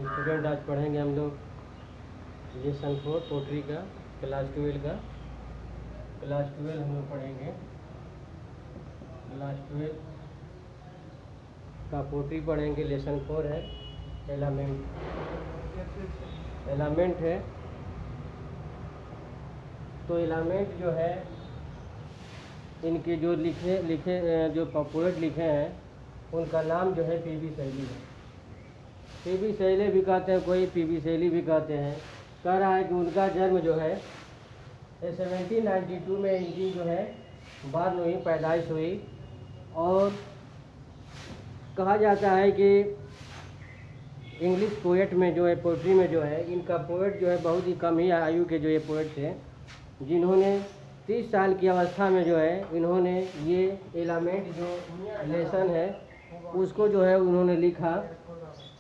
Student आज पढ़ेंगे हम लोग लेसन 4 पोट्री का क्लास 12 का। क्लास 12 हम लोग पढ़ेंगे। क्लास 12 का पोट्री पढ़ेंगे। लेसन 4 है, एलामेंट है। तो एलामेंट जो है, इनके जो जो पोएट लिखे हैं उनका नाम जो है पी.बी. शैली है। पी.बी. शैली भी कहते हैं, कोई पी.बी. शैली भी कहते हैं। कह रहा है कि उनका जन्म जो है 1792 में इनकी जो है बात हुई, पैदाइश हुई। और कहा जाता है कि इंग्लिश पोएट में जो है, पोएट्री में जो है, इनका पोएट जो है बहुत ही कम ही आयु के जो ये पोएट थे, जिन्होंने 30 साल की अवस्था में जो है इन्होंने ये एलामेंट जो लेसन है उसको जो है उन्होंने लिखा।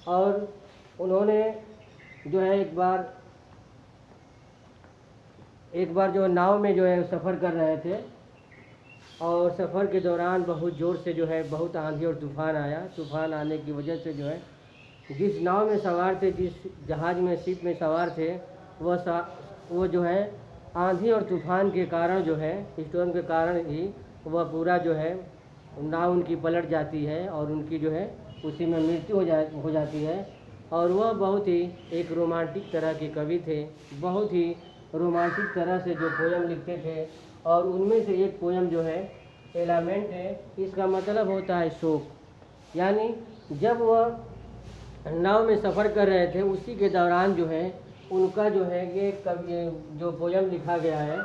और उन्होंने जो है एक बार जो नाव में जो है सफ़र कर रहे थे, और सफ़र के दौरान बहुत ज़ोर से जो है बहुत आंधी और तूफ़ान आया। तूफ़ान आने की वजह से जो है जिस नाव में सवार थे, जिस जहाज़ में, शिप में सवार थे, वो जो है आंधी और तूफ़ान के कारण जो है, स्टॉर्म के कारण ही वह पूरा जो है नाव उनकी पलट जाती है और उनकी जो है उसी में मृत्यु हो जाती है। और वह बहुत ही एक रोमांटिक तरह के कवि थे, बहुत ही रोमांटिक तरह से जो पोयम लिखते थे। और उनमें से एक पोयम जो है एलामेंट है। इसका मतलब होता है शोक। यानी जब वह नाव में सफ़र कर रहे थे उसी के दौरान जो है उनका जो है ये जो पोयम लिखा गया है,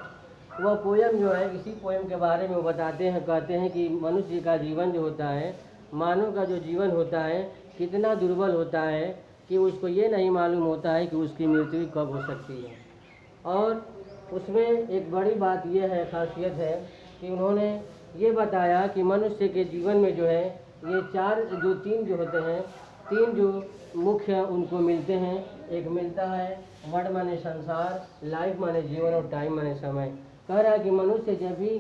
वह पोयम जो है, इसी पोयम के बारे में वो बताते हैं, कहते हैं कि मनुष्य का जीवन जो होता है, मानव का जो जीवन होता है, कितना दुर्बल होता है कि उसको ये नहीं मालूम होता है कि उसकी मृत्यु कब हो सकती है। और उसमें एक बड़ी बात यह है, खासियत है कि उन्होंने ये बताया कि मनुष्य के जीवन में जो है ये तीन जो होते हैं, तीन जो मुख्य उनको मिलते हैं। एक मिलता है वर्ड माने संसार, लाइफ माने जीवन, और टाइम माने समय। कह रहा है कि मनुष्य जब भी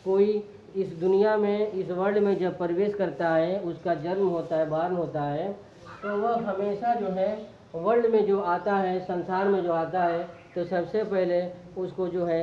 कोई इस दुनिया में, इस वर्ल्ड में जब प्रवेश करता है, उसका जन्म होता है, बार्न होता है, तो वह हमेशा जो है वर्ल्ड में जो आता है, संसार में जो आता है, तो सबसे पहले उसको जो है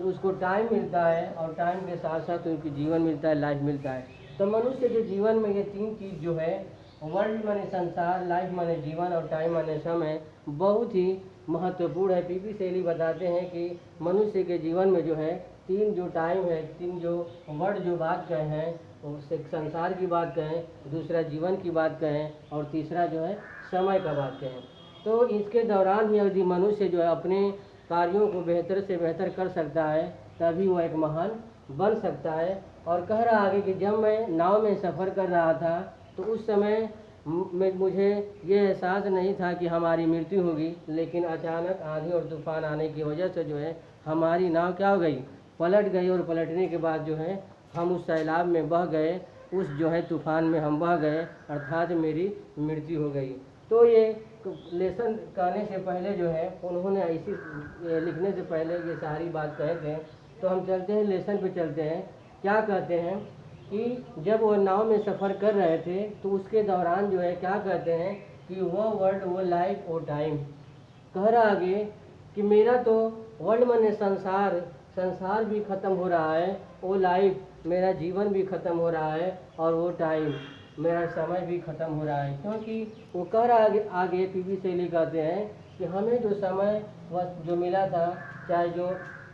उसको टाइम मिलता है, और टाइम के साथ साथ उनकी जीवन मिलता है, लाइफ मिलता है। तो मनुष्य के जीवन में ये तीन चीज़ जो है, वर्ल्ड माने संसार, लाइफ माने जीवन, और टाइम माने समय, बहुत ही महत्वपूर्ण है। पी.बी. शैली बताते हैं कि मनुष्य के जीवन में जो है तीन जो टाइम है, तीन जो वर्ड जो बात कहे हैं, उससे संसार की बात कहें, दूसरा जीवन की बात कहें, और तीसरा जो है समय का बात कहें। तो इसके दौरान ही यदि मनुष्य जो है अपने कार्यों को बेहतर से बेहतर कर सकता है, तभी वह एक महान बन सकता है। और कह रहा आगे कि जब मैं नाव में सफ़र कर रहा था तो उस समय में मुझे ये एहसास नहीं था कि हमारी मृत्यु होगी, लेकिन अचानक आंधी और तूफ़ान आने की वजह से जो है हमारी नाव क्या हो गई, पलट गई। और पलटने के बाद जो है हम उस सैलाब में बह गए, उस जो है तूफ़ान में हम बह गए, अर्थात मेरी मृत्यु हो गई। तो ये लेसन कहने से पहले जो है उन्होंने ऐसी लिखने से पहले ये सारी बात कहे थे। तो हम चलते हैं, लेसन पे चलते हैं। क्या कहते हैं कि जब वो नाव में सफ़र कर रहे थे तो उसके दौरान जो है क्या कहते हैं कि वो वर्ल्ड, वो लाइफ, वो टाइम। कह रहा आगे कि मेरा तो वर्ल्ड माने संसार, संसार भी ख़त्म हो रहा है, वो लाइफ, मेरा जीवन भी ख़त्म हो रहा है, और वो टाइम, मेरा समय भी ख़त्म हो रहा है। क्योंकि वो कह रहा आगे पी.बी. शैली कहते हैं कि हमें जो समय जो मिला था, चाहे जो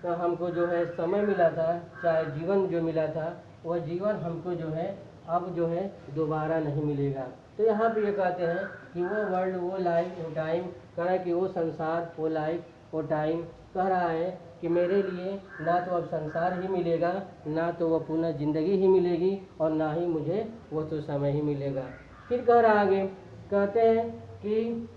हमको जो है समय मिला था, चाहे जीवन जो मिला था, वह जीवन हमको जो है अब जो है दोबारा नहीं मिलेगा। तो यहाँ पे ये कहते हैं कि वो वर्ल्ड, वो लाइफ, वो टाइम, कह रहा है कि वो संसार, वो लाइफ, वो टाइम, कह रहा है कि मेरे लिए ना तो अब संसार ही मिलेगा, ना तो वह पुनः ज़िंदगी ही मिलेगी, और ना ही मुझे वो तो समय ही मिलेगा। फिर कह रहा आगे, कहते हैं कि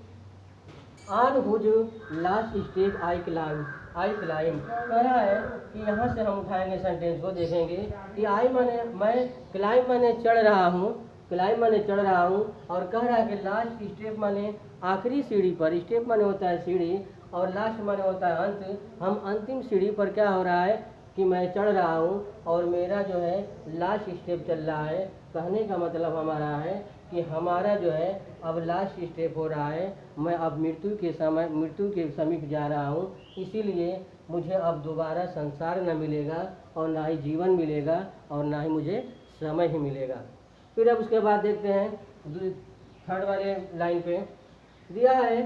on whose last step I climb. कह रहा है कि यहाँ से हम उठाएंगे सेंटेंस को, देखेंगे कि आई माने मैं, क्लाइम माने चढ़ रहा हूँ, क्लाइम माने चढ़ रहा हूँ, और कह रहा है कि लास्ट स्टेप माने आखिरी सीढ़ी पर। स्टेप माने होता है सीढ़ी, और लास्ट माने होता है अंत। हम अंतिम सीढ़ी पर क्या हो रहा है कि मैं चढ़ रहा हूँ, और मेरा जो है लास्ट स्टेप चल रहा है। कहने का मतलब हमारा है कि हमारा जो है अब लास्ट स्टेप हो रहा है, मैं अब मृत्यु के समीप जा रहा हूँ, इसीलिए मुझे अब दोबारा संसार न मिलेगा और ना ही जीवन मिलेगा और ना ही मुझे समय ही मिलेगा। फिर अब उसके बाद देखते हैं थर्ड वाले लाइन पे दिया है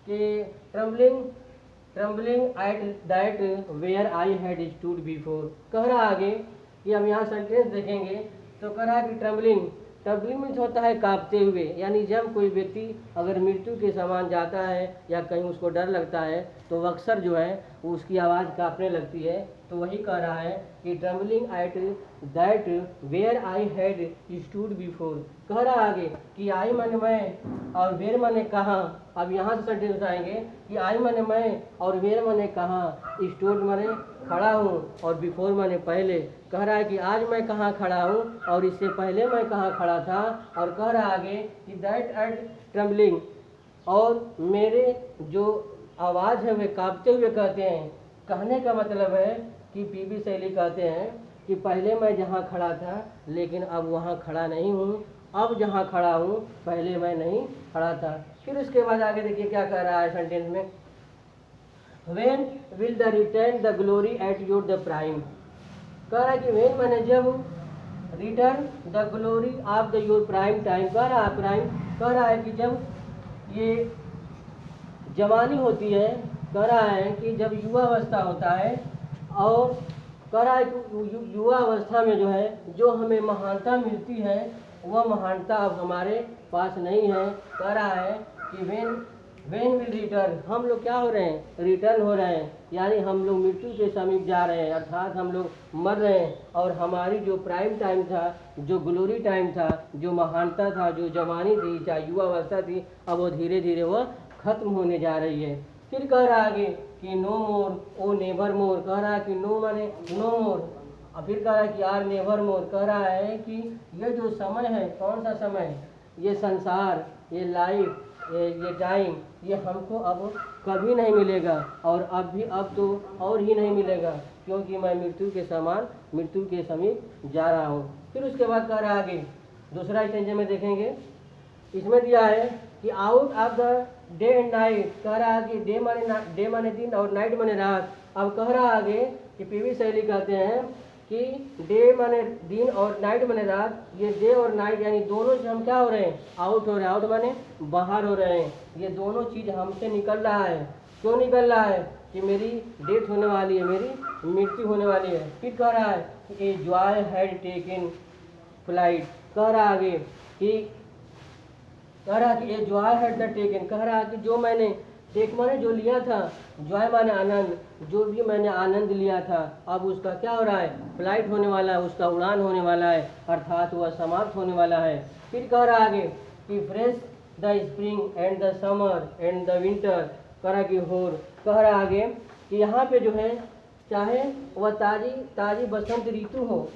कि trembling at that where I had stood before. कह रहा आगे कि हम यहाँ सेंटेंस देखेंगे तो कह रहा है कि ट्रम्बलिंग मीन्स होता है कांपते हुए, यानी जब कोई व्यक्ति अगर मृत्यु के समान जाता है या कहीं उसको डर लगता है तो अक्सर जो है उसकी आवाज़ कांपने लगती है। तो वही कह रहा है कि trembling at that where I had stood before. कह रहा आगे कि आई माने मैं और वेयर माने कहाँ। अब यहाँ से सेंटेंस आएंगे कि आई माने मैं और वेयर माने कहाँ, स्टूड माने खड़ा हूँ और बिफोर माने पहले। कह रहा है कि आज मैं कहाँ खड़ा हूँ और इससे पहले मैं कहाँ खड़ा था। और कह रहा आगे कि दैट एट ट्रम्बलिंग, और मेरे जो आवाज़ है वे कांपते हुए कहते हैं। कहने का मतलब है कि पीबी शैली कहते हैं कि पहले मैं जहाँ खड़ा था लेकिन अब वहाँ खड़ा नहीं हूँ, अब जहाँ खड़ा हूँ पहले मैं नहीं खड़ा था। फिर उसके बाद आगे देखिए क्या कह रहा है सेंटेंस में, When will the return the glory at your the prime। कह रहा है कि when माने जब, return the glory of the your prime time. कह रहा है प्राइम, कह रहा है कि जब ये जवानी होती है, कह रहा है कि जब युवा अवस्था होता है, और कह रहा है कि युवा अवस्था में जो है जो हमें महानता मिलती है वह महानता अब हमारे पास नहीं है। कह रहा है कि वेन विल रिटर्न, हम लोग क्या हो रहे हैं, रिटर्न हो रहे हैं, यानी हम लोग मृत्यु के समीप जा रहे हैं, अर्थात हम लोग मर रहे हैं और हमारी जो प्राइम टाइम था, जो ग्लोरी टाइम था, जो महानता था, जो जवानी थी, चाहे युवा अवस्था थी, अब वो धीरे धीरे वह खत्म होने जा रही है। फिर कह रहा आगे कि नो मोर ओ नेवर मोर। कह रहा है कि नो माने नो मोर, और फिर कह रहा है कि आर नेवर मोर। कह रहा है कि ये जो समय है, कौन सा समय, ये संसार, ये लाइफ, ये टाइम, ये हमको अब कभी नहीं मिलेगा और अब तो और ही नहीं मिलेगा, क्योंकि मैं मृत्यु के समीप जा रहा हूँ। फिर उसके बाद कह रहा है आगे दूसरा स्टेंजा में देखेंगे, इसमें दिया है कि out of the day and night. कह रहा है कि डे माने दिन और नाइट माने रात। अब कह रहा है आगे कि पीवी शैली कहते हैं कि डे माने दिन और नाइट माने रात, ये डे और नाइट यानी दोनों से हम क्या हो रहे हैं, आउट हो रहे हैं। आउट माने बाहर हो रहे हैं, ये दोनों चीज़ हमसे निकल रहा है। क्यों निकल रहा है कि मेरी डेथ होने वाली है, मेरी मृत्यु होने वाली है। फिर कह रहा है कि a joy had taken flight. कह रहा आगे कि a joy had the taken, कह रहा है कि जो मैंने टेक माने जो लिया था, जॉय माने आनंद, जो भी मैंने आनंद लिया था अब उसका क्या हो रहा है, फ्लाइट होने वाला है, उसका उड़ान होने वाला है, अर्थात वह समाप्त होने वाला है। फिर कह रहा आगे कि fresh the spring and the summer and the winter. कह रहा कि होर, कह रहा आगे कि यहाँ पे जो है चाहे वह ताजी बसंत ऋतु हो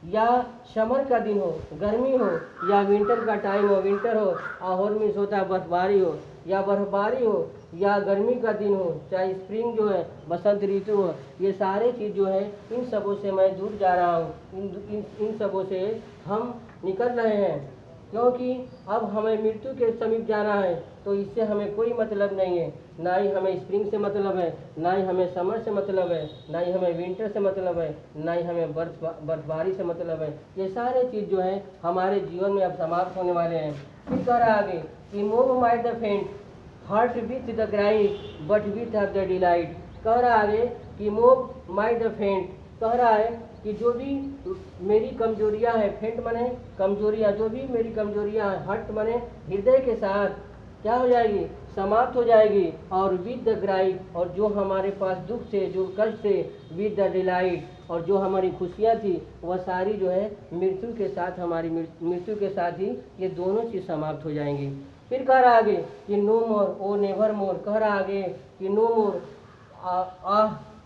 या समर का दिन हो, गर्मी हो, या विंटर का टाइम हो, विंटर हो, और मीन्स होता है बर्फबारी हो, या बर्फबारी हो, या गर्मी का दिन हो, चाहे स्प्रिंग जो है बसंत ऋतु हो, ये सारे चीज़ जो है इन सबों से मैं दूर जा रहा हूँ, इन सबों से हम निकल रहे हैं, क्योंकि अब हमें मृत्यु के समीप जाना है। तो इससे हमें कोई मतलब नहीं है, ना ही हमें स्प्रिंग से मतलब है, ना ही हमें समर से मतलब है, ना ही हमें विंटर से मतलब है, ना ही हमें बर्फबारी से मतलब है। ये सारे चीज़ जो है हमारे जीवन में अब समाप्त होने वाले हैं। फिर कह रहा आगे कि मूव माई द फेंट heart with the grind but width of the delight. कह रहा आगे कि मूव माई द फेंट, कह रहा है कि जो भी मेरी कमजोरियां हैं, फेंट माने कमजोरियां, जो भी मेरी कमजोरियां हैं, हर्ट माने हृदय के साथ क्या हो जाएगी, समाप्त हो जाएगी, और विद द ग्राइट, और जो हमारे पास दुख से, जो कष्ट से, विद द डिलाइट, और जो हमारी खुशियाँ थी वह सारी जो है मृत्यु के साथ, हमारी मृत्यु के साथ ही ये दोनों चीज़ समाप्त हो जाएंगी। फिर कह रहा आगे कि नो मोर ओ नेवर मोर। कह रहा आगे कि नो मोर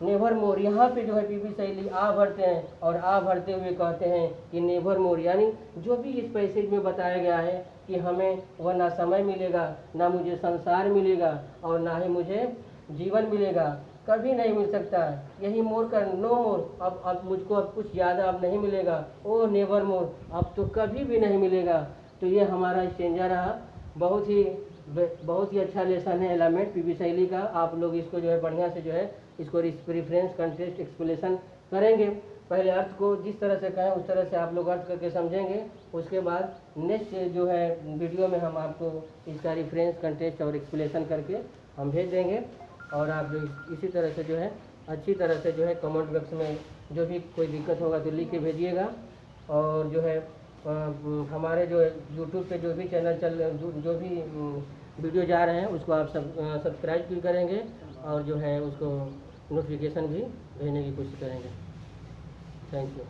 नेवर मोर। यहाँ पे जो है पीवी शैली आ भरते हैं और आ भरते हुए कहते हैं कि नेवर मोर, यानी जो भी इस पैसेज में बताया गया है कि हमें वह ना समय मिलेगा, ना मुझे संसार मिलेगा, और ना ही मुझे जीवन मिलेगा, कभी नहीं मिल सकता। यही मोर का नो मोर, अब मुझको अब कुछ ज़्यादा अब नहीं मिलेगा, ओ नेवर मोर, अब तो कभी भी नहीं मिलेगा। तो ये हमारा स्टेंजा रहा। बहुत ही अच्छा लेसन है एलिमेंट पीवी शैली का। आप लोग इसको जो है बढ़िया से जो है इसको रिफरेंस कंटेस्ट एक्सप्लेनेशन करेंगे। पहले अर्थ को जिस तरह से कहें उस तरह से आप लोग अर्थ करके समझेंगे। उसके बाद नेक्स्ट जो है वीडियो में हम आपको इसका रिफरेंस कंटेस्ट और एक्सप्लेनेशन करके हम भेज देंगे। और आप जो इसी तरह से जो है अच्छी तरह से जो है कमेंट बॉक्स में जो भी कोई दिक्कत होगा तो लिख के भेजिएगा। और जो है हमारे जो यूट्यूब पे जो भी चैनल जो भी वीडियो जा रहे हैं उसको आप सब्सक्राइब भी करेंगे और जो है उसको नोटिफिकेशन भी भेजने की कोशिश करेंगे। Thank you.